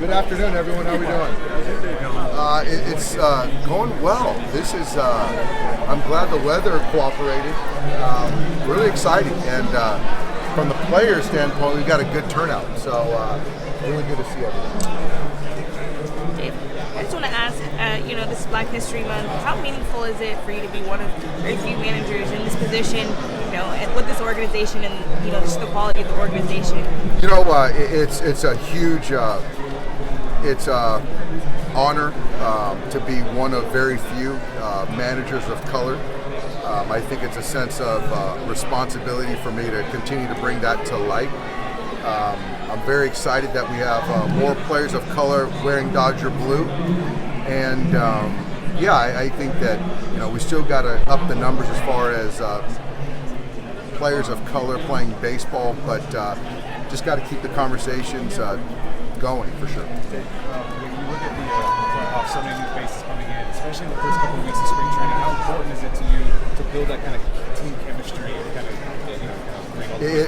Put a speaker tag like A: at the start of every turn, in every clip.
A: Good afternoon, everyone. How are we doing? It's going well. This is. I'm glad the weather cooperated. Really exciting, and from the players' standpoint, we've got a good turnout. So really good to see everyone.
B: Dave, I just want to ask. This is Black History Month. How meaningful is it for you to be one of very few managers in this position? And with this organization, and just the quality of the organization.
A: It's a huge. It's an honor to be one of very few managers of color. I think it's a sense of responsibility for me to continue to bring that to light. I'm very excited that we have more players of color wearing Dodger blue, and I think that we still got to up the numbers as far as players of color playing baseball, but just got to keep the conversations going for sure.
C: When you look at the playoffs, so many new faces coming in, especially in the first couple of weeks of spring training, how important is it to you to build that kind of team chemistry and kind of bring all the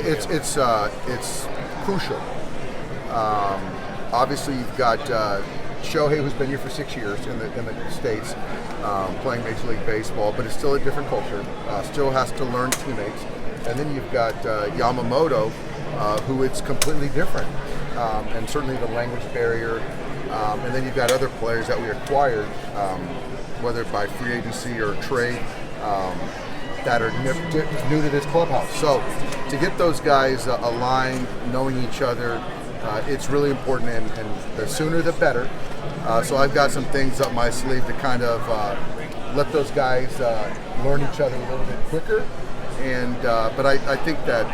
A: It's crucial. Obviously, you've got Shohei, who's been here for 6 years in the States, playing Major League Baseball, but it's still a different culture. Still has to learn teammates. And then you've got Yamamoto, who it's completely different. And certainly the language barrier. And then you've got other players that we acquired, whether by free agency or trade, that are new to this clubhouse. So to get those guys aligned, knowing each other, it's really important, and the sooner the better. So I've got some things up my sleeve to kind of let those guys learn each other a little bit quicker. And but I think that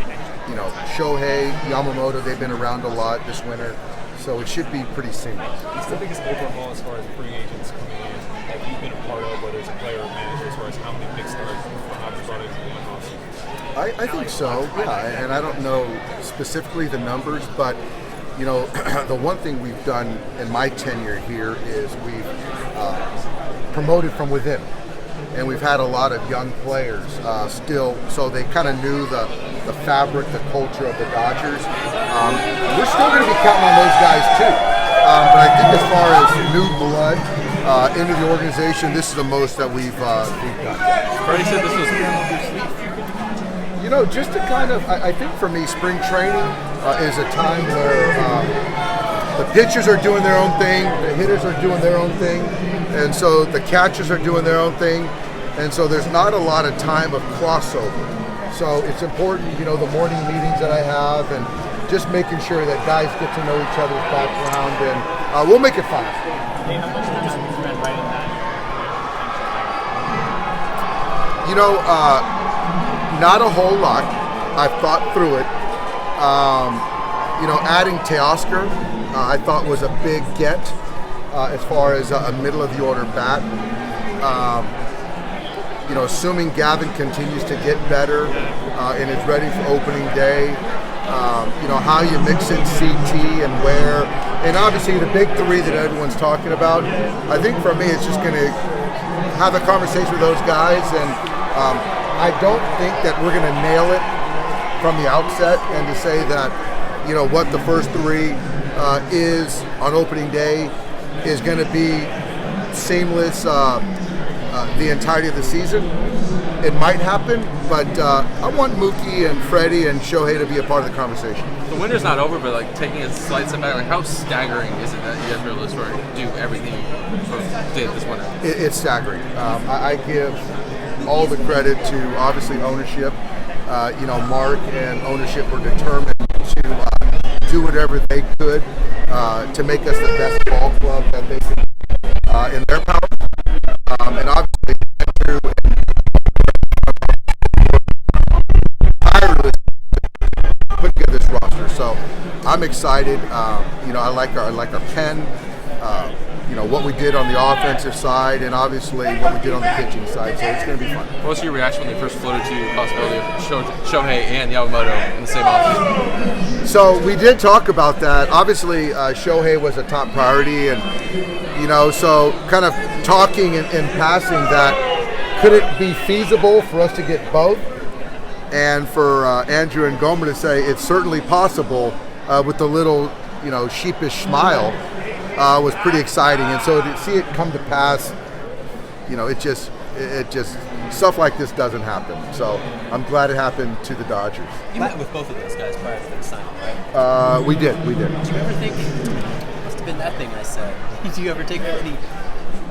A: Shohei, Yamamoto, they've been around a lot this winter, so it should be pretty seamless.
C: What's the biggest overhaul as far as free agents coming in that you've been a part of, whether it's a player or manager, as far as how many big stars have brought into the offseason?
A: I think so, yeah, and I don't know specifically the numbers, but the one thing we've done in my tenure here is we've promoted from within. And we've had a lot of young players still, so they kind of knew the fabric, the culture of the Dodgers. We're still going to be counting on those guys too. But I think as far as new blood into the organization, this is the most that we've done.
D: Freddie said this was
A: just to kind of, I think for me, spring training is a time where the pitchers are doing their own thing, the hitters are doing their own thing, and so the catchers are doing their own thing, and so there's not a lot of time of crossover. So it's important, the morning meetings that I have, and just making sure that guys get to know each other's background, and we'll make it fun. Not a whole lot. I've thought through it. Adding Teoscar, I thought was a big get as far as a middle of the order bat. Assuming Gavin continues to get better and is ready for opening day, how you mix in CT and where, and obviously the big three that everyone's talking about. I think for me, it's just going to have a conversation with those guys, and I don't think that we're going to nail it from the outset, and to say that what the first three is on opening day is going to be seamless the entirety of the season. It might happen, but I want Mookie and Freddie and Shohei to be a part of the conversation.
D: The winter's not over, but taking a slight step back, how staggering is it that you have to really sort of do everything you did this winter?
A: It's staggering. I give all the credit to obviously ownership. Mark and ownership were determined to do whatever they could to make us the best ball club that they could in their power. And obviously, Andrew and tirelessly put together this roster. So I'm excited. I like our pen. What we did on the offensive side, and obviously what we did on the pitching side. So it's going to be fun.
D: What was your reaction when they first floated to the possibility of Shohei and Yamamoto in the same offseason?
A: So we did talk about that. Obviously, Shohei was a top priority, and so kind of talking in passing that could it be feasible for us to get both, and for Andrew and Gomer to say it's certainly possible with a little sheepish smile. was pretty exciting. And so to see it come to pass, it just stuff like this doesn't happen. So I'm glad it happened to the Dodgers.
E: You met with both of those guys prior to the signing, right?
A: We did.
E: Did you ever think, must have been that thing I said, do you ever take any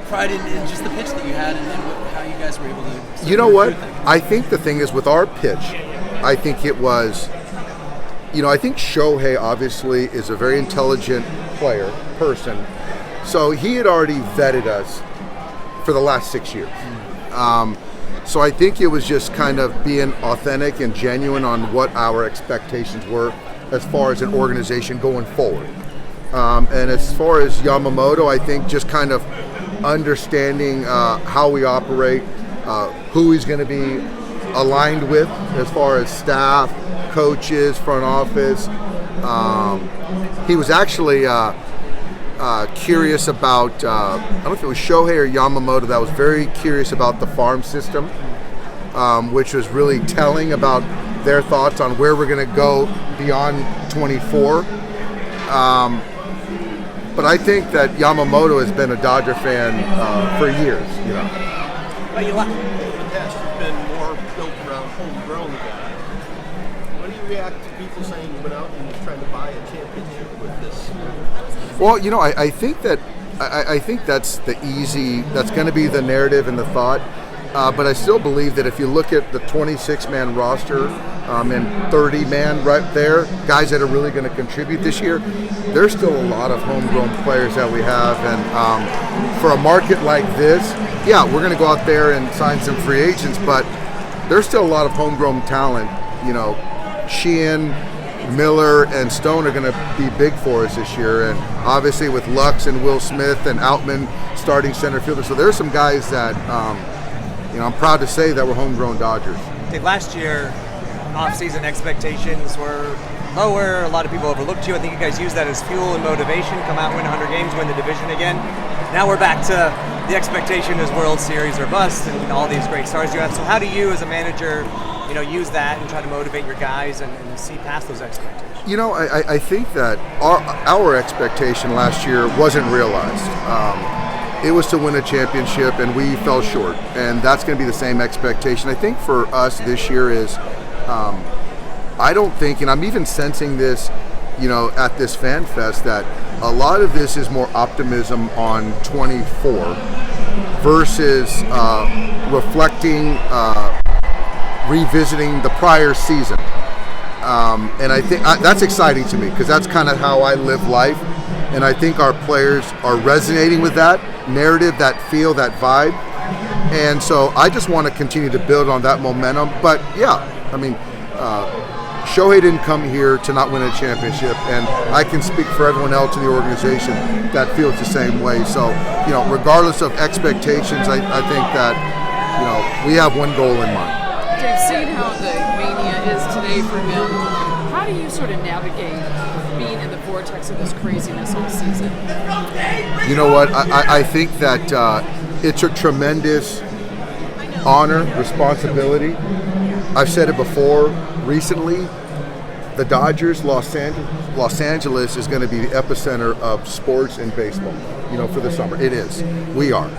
E: pride in just the pitch that you had and how you guys were able to...
A: You know what? I think the thing is with our pitch, I think it was, I think Shohei obviously is a very intelligent person. So he had already vetted us for the last 6 years. So I think it was just kind of being authentic and genuine on what our expectations were as far as an organization going forward. And as far as Yamamoto, I think just kind of understanding how we operate, who he's going to be aligned with as far as staff, coaches, front office. He was actually curious about, I don't know if it was Shohei or Yamamoto, that was very curious about the farm system, which was really telling about their thoughts on where we're going to go beyond 24. But I think that Yamamoto has been a Dodger fan for years.
E: But you like
F: The past has been more built around homegrown guys. How do you react to people saying you went out and you're trying to buy a championship with this?
A: Well, I think that I think that's that's going to be the narrative and the thought. But I still believe that if you look at the 26-man roster and 30-man right there, guys that are really going to contribute this year, there's still a lot of homegrown players that we have. And for a market like this, yeah, we're going to go out there and sign some free agents, but there's still a lot of homegrown talent. Sheehan, Miller, and Stone are going to be big for us this year. And obviously with Lux and Will Smith and Outman starting center fielder. So there's some guys that I'm proud to say that we're homegrown Dodgers.
G: Last year, off-season expectations were lower. A lot of people overlooked you. I think you guys used that as fuel and motivation. Come out, win 100 games, win the division again. Now we're back to the expectation is World Series or bust, and all these great stars you have. So how do you, as a manager, use that and try to motivate your guys and see past those expectations?
A: I think that our expectation last year wasn't realized. It was to win a championship, and we fell short. And that's going to be the same expectation. I think for us this year is, I don't think, and I'm even sensing this, at this fan fest, that a lot of this is more optimism on 24 versus reflecting, revisiting the prior season. And I think that's exciting to me because that's kind of how I live life. And I think our players are resonating with that narrative, that feel, that vibe. And so I just want to continue to build on that momentum. But yeah, Shohei didn't come here to not win a championship. And I can speak for everyone else in the organization that feels the same way. So, regardless of expectations, I think that, we have one goal in mind.
H: Dave, seeing how the mania is today for him, how do you sort of navigate being in the vortex of this craziness all season?
A: You know what? I think that it's a tremendous honor, responsibility. I've said it before. Recently, the Dodgers, Los Angeles is going to be the epicenter of sports and baseball, for the summer. It is. We are.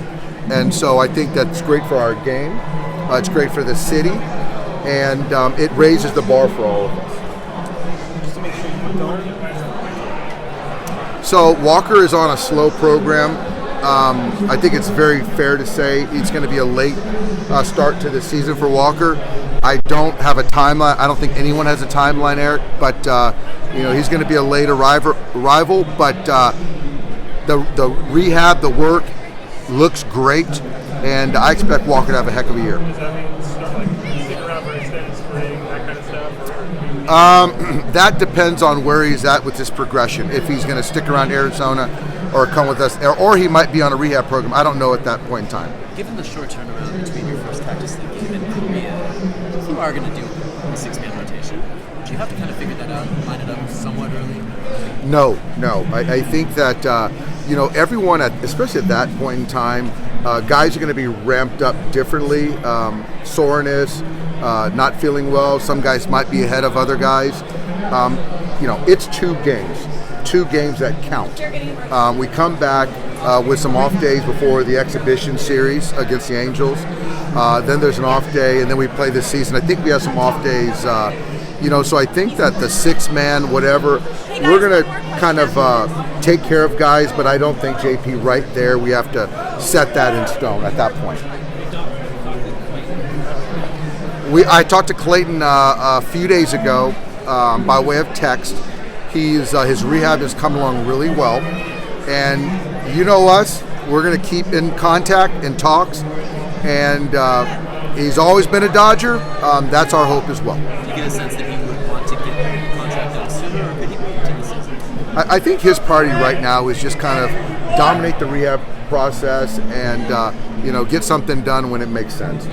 A: And so I think that's great for our game. It's great for the city. And it raises the bar for all of us.
F: Just to make sure you don't.
A: So Walker is on a slow program. I think it's very fair to say it's going to be a late start to the season for Walker. I don't have a timeline. I don't think anyone has a timeline, Eric. But he's going to be a late arrival. But the rehab, the work looks great, and I expect Walker to have a heck of a year.
I: Does that mean stuff like sticking around for extended spring, that kind of stuff?
A: That depends on where he's at with his progression. If he's going to stick around Arizona or come with us, or he might be on a rehab program. I don't know at that point in time.
E: Given the short turnaround between your first practice league game and Korea, you are going to do a 6-man rotation. Do you have to kind of figure that out, line it up somewhat early?
A: No. I think that everyone, especially at that point in time, guys are going to be ramped up differently. Soreness, not feeling well. Some guys might be ahead of other guys. It's 2 games. 2 games that count. We come back with some off days before the exhibition series against the Angels. Then there's an off day, and then we play this season. I think we have some off days. So I think that the 6-man, whatever, we're going to kind of take care of guys, but I don't think JP right there. We have to set that in stone at that point. I talked to Clayton a few days ago by way of text. His rehab has come along really well, and you know us, we're going to keep in contact and talks, and he's always been a Dodger. That's our hope as well.
E: Do you get a sense that he would want to get the contract done sooner, or could he wait until the season?
A: I think his priority right now is just kind of dominate the rehab process and get something done when it makes sense.